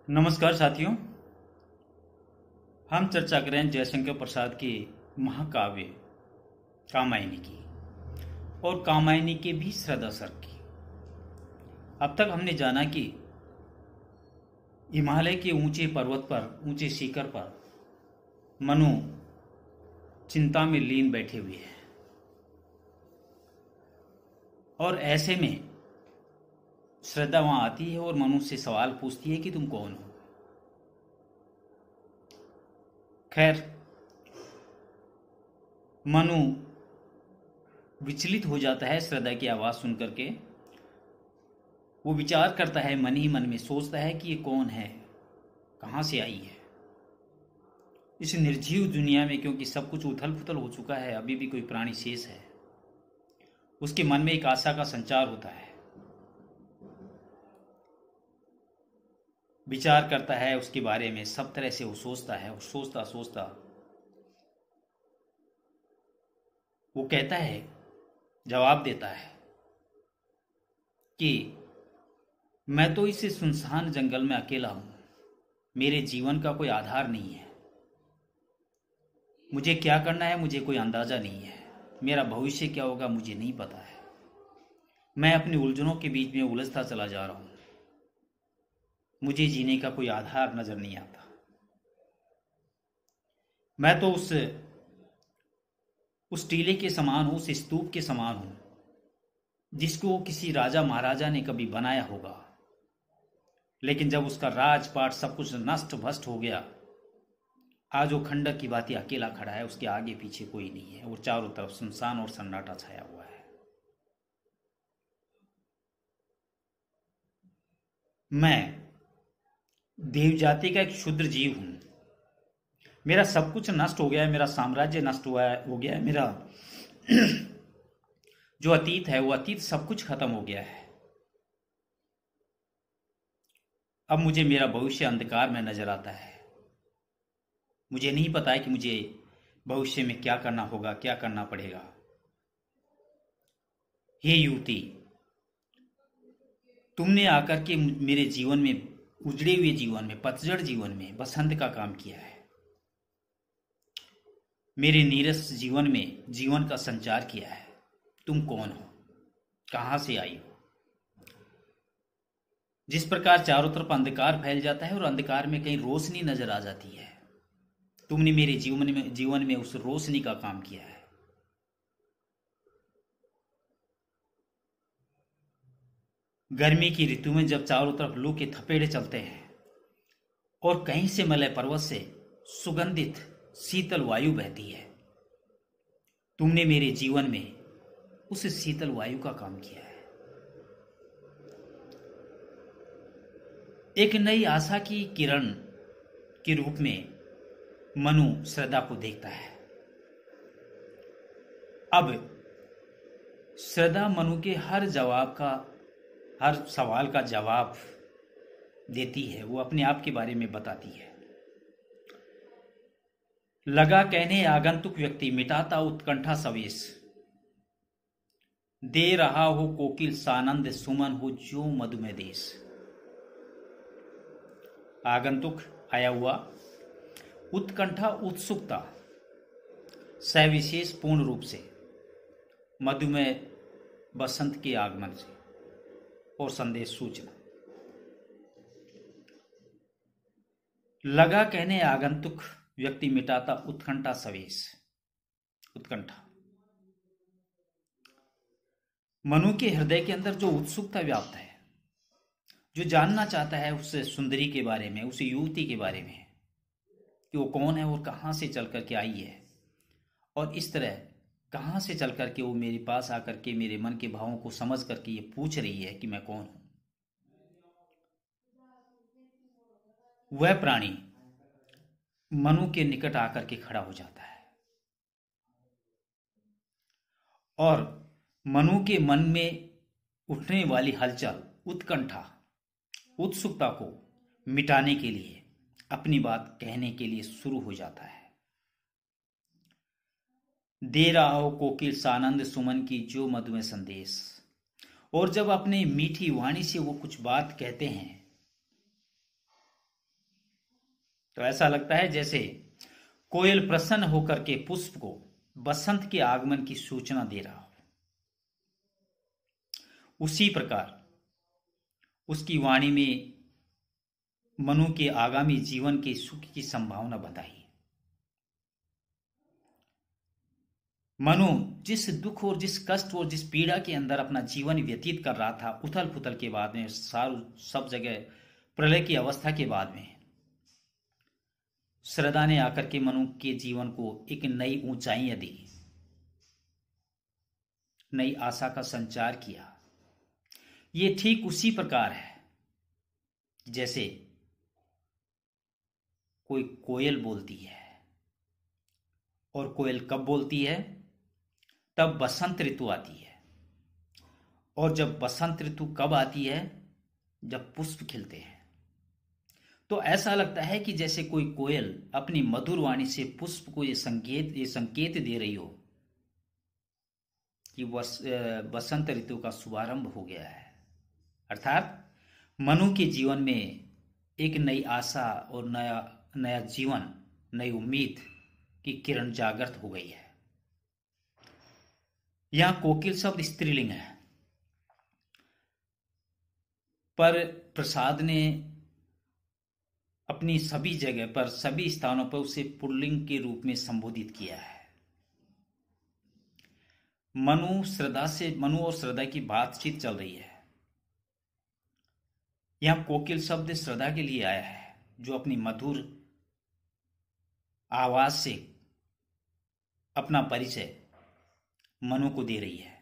नमस्कार साथियों। हम चर्चा करें जयशंकर प्रसाद के महाकाव्य कामायनी की और कामायनी के भी श्रद्धा सर की। अब तक हमने जाना कि हिमालय के ऊंचे पर्वत पर, ऊंचे शिखर पर मनु चिंता में लीन बैठे हुए हैं और ऐसे में श्रद्धा वहां आती है और मनु से सवाल पूछती है कि तुम कौन हो। खैर, मनु विचलित हो जाता है श्रद्धा की आवाज सुन करके। वो विचार करता है, मन ही मन में सोचता है कि ये कौन है, कहां से आई है इस निर्जीव दुनिया में, क्योंकि सब कुछ उथल पुथल हो चुका है, अभी भी कोई प्राणी शेष है। उसके मन में एक आशा का संचार होता है, विचार करता है उसके बारे में, सब तरह से वो सोचता है और सोचता सोचता वो कहता है, जवाब देता है कि मैं तो इस सुनसान जंगल में अकेला हूं, मेरे जीवन का कोई आधार नहीं है, मुझे क्या करना है मुझे कोई अंदाजा नहीं है, मेरा भविष्य क्या होगा मुझे नहीं पता है, मैं अपनी उलझनों के बीच में उलझता चला जा रहा हूं, मुझे जीने का कोई आधार नजर नहीं आता। मैं तो उस टीले के समान हूं, उस स्तूप के समान हूं जिसको किसी राजा महाराजा ने कभी बनाया होगा, लेकिन जब उसका राजपाट सब कुछ नष्ट भ्रष्ट हो गया, आज वो खंडक की भांति अकेला खड़ा है, उसके आगे पीछे कोई नहीं है, वो चारों तरफ सुनसान और सन्नाटा छाया हुआ है। मैं देव जाति का एक क्षुद्र जीव हूं, मेरा सब कुछ नष्ट हो गया है, मेरा साम्राज्य नष्ट हो गया है, मेरा जो अतीत है वो अतीत सब कुछ खत्म हो गया है। अब मुझे मेरा भविष्य अंधकार में नजर आता है, मुझे नहीं पता है कि मुझे भविष्य में क्या करना होगा, क्या करना पड़ेगा। हे युवती, तुमने आकर के मेरे जीवन में, उजड़े हुए जीवन में, पतझड़ जीवन में बसंत का काम किया है, मेरे नीरस जीवन में जीवन का संचार किया है। तुम कौन हो, कहां से आई हो? जिस प्रकार चारों तरफ अंधकार फैल जाता है और अंधकार में कहीं रोशनी नजर आ जाती है, तुमने मेरे जीवन में उस रोशनी का काम किया है। गर्मी की ऋतु में जब चारों तरफ लू के थपेड़े चलते हैं और कहीं से मलय पर्वत से सुगंधित शीतल वायु बहती है, तुमने मेरे जीवन में उस शीतल वायु का काम किया है। एक नई आशा की किरण के रूप में मनु श्रद्धा को देखता है। अब श्रद्धा मनु के हर सवाल का जवाब देती है, वो अपने आप के बारे में बताती है। लगा कहने आगंतुक व्यक्ति मिटाता उत्कंठा सवेश, दे रहा हो कोकिल सानंद सुमन हो जो मधुमेह देश। आगंतुक आया हुआ, उत्कंठा उत्सुकता सविशेष पूर्ण रूप से, मधुमेह बसंत के आगमन से और संदेश सूचना। लगा कहने आगंतुक व्यक्ति मिटाता उत्कंठा सवेश, उत्कंठा मनु के हृदय के अंदर जो उत्सुकता व्याप्त है, जो जानना चाहता है उस सुंदरी के बारे में, उस युवती के बारे में कि वो कौन है और कहां से चल करके आई है, और इस तरह कहां से चल करके वो मेरे पास आकर के मेरे मन के भावों को समझ करके ये पूछ रही है कि मैं कौन हूं। वह प्राणी मनु के निकट आकर के खड़ा हो जाता है और मनु के मन में उठने वाली हलचल, उत्कंठा, उत्सुकता को मिटाने के लिए, अपनी बात कहने के लिए शुरू हो जाता है। दे रहा हो कोकिल सानंद सुमन की जो मधुमेह संदेश, और जब अपने मीठी वाणी से वो कुछ बात कहते हैं तो ऐसा लगता है जैसे कोयल प्रसन्न होकर के पुष्प को बसंत के आगमन की सूचना दे रहा हो। उसी प्रकार उसकी वाणी में मनु के आगामी जीवन के सुख की संभावना बताई। मनु जिस दुख और जिस कष्ट और जिस पीड़ा के अंदर अपना जीवन व्यतीत कर रहा था, उथल पुथल के बाद में, सब जगह प्रलय की अवस्था के बाद में, श्रद्धा ने आकर के मनु के जीवन को एक नई ऊंचाइयां दी, नई आशा का संचार किया। ये ठीक उसी प्रकार है जैसे कोई कोयल बोलती है, और कोयल कब बोलती है? तब बसंत ऋतु आती है। और जब बसंत ऋतु कब आती है? जब पुष्प खिलते हैं। तो ऐसा लगता है कि जैसे कोई कोयल अपनी मधुर वाणी से पुष्प को ये संकेत दे रही हो कि बसंत ऋतु का शुभारंभ हो गया है। अर्थात मनु के जीवन में एक नई आशा और नया जीवन, नई उम्मीद की किरण जागृत हो गई है। यहां कोकिल शब्द स्त्रीलिंग है, पर प्रसाद ने अपनी सभी जगह पर, सभी स्थानों पर उसे पुल्लिंग के रूप में संबोधित किया है। मनु और श्रद्धा की बातचीत चल रही है। यहां कोकिल शब्द श्रद्धा के लिए आया है, जो अपनी मधुर आवाज से अपना परिचय मनु को दे रही है।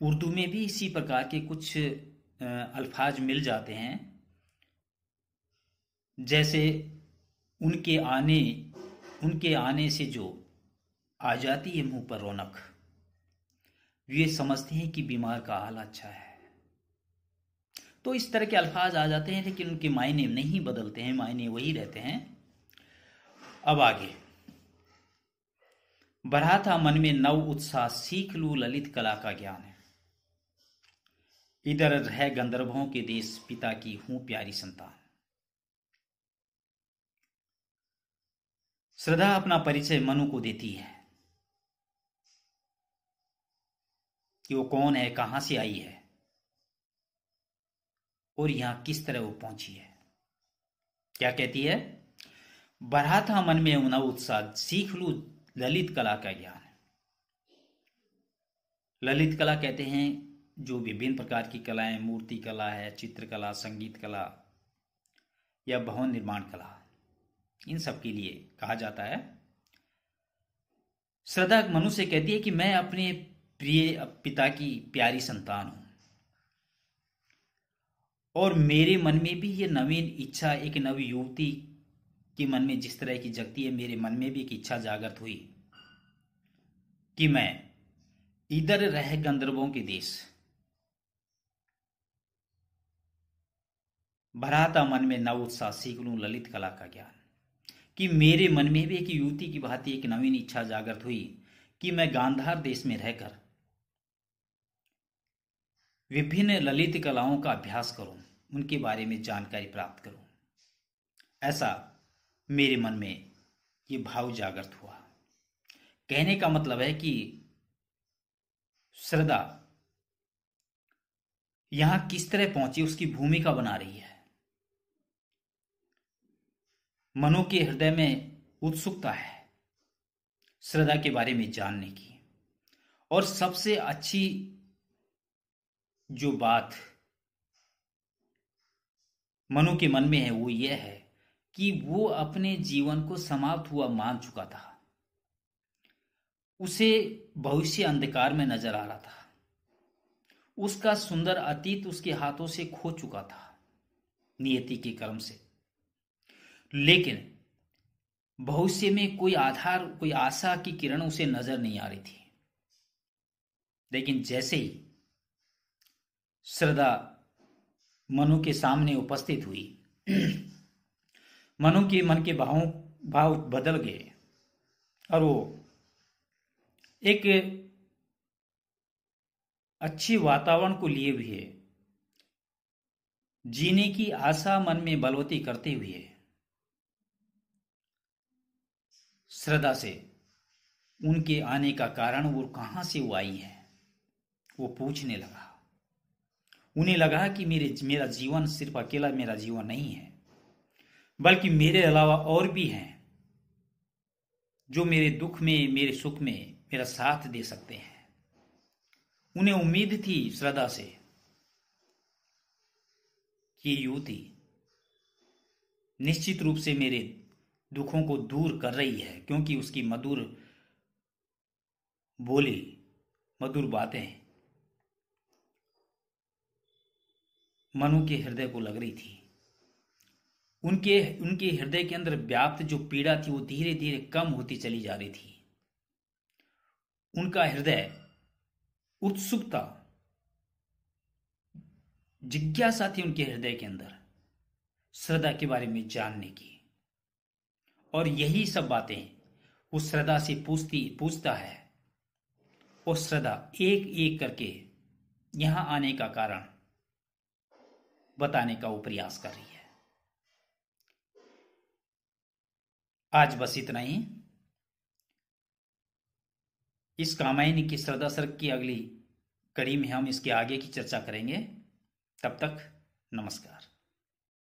उर्दू में भी इसी प्रकार के कुछ अल्फाज मिल जाते हैं, जैसे उनके आने से जो आ जाती है मुंह पर रौनक, वे समझते हैं कि बीमार का हाल अच्छा है। तो इस तरह के अल्फाज आ जाते हैं, लेकिन उनके मायने नहीं बदलते हैं, मायने वही रहते हैं। अब आगे, बढ़ा था मन में नव उत्साह, सीख लूं ललित कला का ज्ञान है। इधर रह गंधर्वों के देश, पिता की हूं प्यारी संतान। श्रद्धा अपना परिचय मनु को देती है कि वो कौन है, कहां से आई है और यहां किस तरह वो पहुंची है। क्या कहती है? बढ़ा था मन में नव उत्साह, सीख लूं ललित कला का ज्ञान। ललित कला कहते हैं जो विभिन्न प्रकार की कलाएं, मूर्ति कला है, चित्रकला, संगीत कला या भवन निर्माण कला, इन सब के लिए कहा जाता है। श्रद्धा मनु से कहती है कि मैं अपने प्रिय पिता की प्यारी संतान हूं, और मेरे मन में भी ये नवीन इच्छा, एक नवी युवती के मन में जिस तरह की जगती है, मेरे मन में भी एक इच्छा जागृत हुई कि मैं इधर रह गंधर्वों के देश, भरा था मन में नव उत्साह, सीख लूं ललित कला का ज्ञान। कि मेरे मन में भी एक युवती की भांति एक नवीन इच्छा जागृत हुई कि मैं गांधार देश में रहकर विभिन्न ललित कलाओं का अभ्यास करूं, उनके बारे में जानकारी प्राप्त करूं। ऐसा मेरे मन में ये भाव जागृत हुआ। कहने का मतलब है कि श्रद्धा यहां किस तरह पहुंची, उसकी भूमिका बना रही है। मनु के हृदय में उत्सुकता है श्रद्धा के बारे में जानने की, और सबसे अच्छी जो बात मनु के मन में है वो ये है कि वो अपने जीवन को समाप्त हुआ मान चुका था। उसे भविष्य अंधकार में नजर आ रहा था। उसका सुंदर अतीत उसके हाथों से खो चुका था नियति के कर्म से। लेकिन भविष्य में कोई आधार, कोई आशा की किरण उसे नजर नहीं आ रही थी। लेकिन जैसे ही श्रद्धा मनु के सामने उपस्थित हुई, मनु के मन के भाव बदल गए, और वो एक अच्छी वातावरण को लिए हुए जीने की आशा मन में बलवती करते हुए श्रद्धा से उनके आने का कारण और कहां से वो आई है वो पूछने लगा। उन्हें लगा कि मेरा जीवन सिर्फ अकेला मेरा जीवन नहीं है, बल्कि मेरे अलावा और भी हैं जो मेरे दुख में मेरे सुख में मेरा साथ दे सकते हैं। उन्हें उम्मीद थी श्रद्धा से कि ये युवती निश्चित रूप से मेरे दुखों को दूर कर रही है, क्योंकि उसकी मधुर बोली, मधुर बातें मनु के हृदय को लग रही थी। उनके उनके हृदय के अंदर व्याप्त जो पीड़ा थी वो धीरे धीरे कम होती चली जा रही थी। उनका हृदय उत्सुकता, जिज्ञासा थी उनके हृदय के अंदर श्रद्धा के बारे में जानने की। और यही सब बातें वो श्रद्धा से पूछता है और श्रद्धा एक एक करके यहां आने का कारण बताने का वो प्रयास कर रही है। आज बस इतना ही। इस कामायनी की श्रद्धा सर्ग की अगली कड़ी में हम इसके आगे की चर्चा करेंगे। तब तक नमस्कार।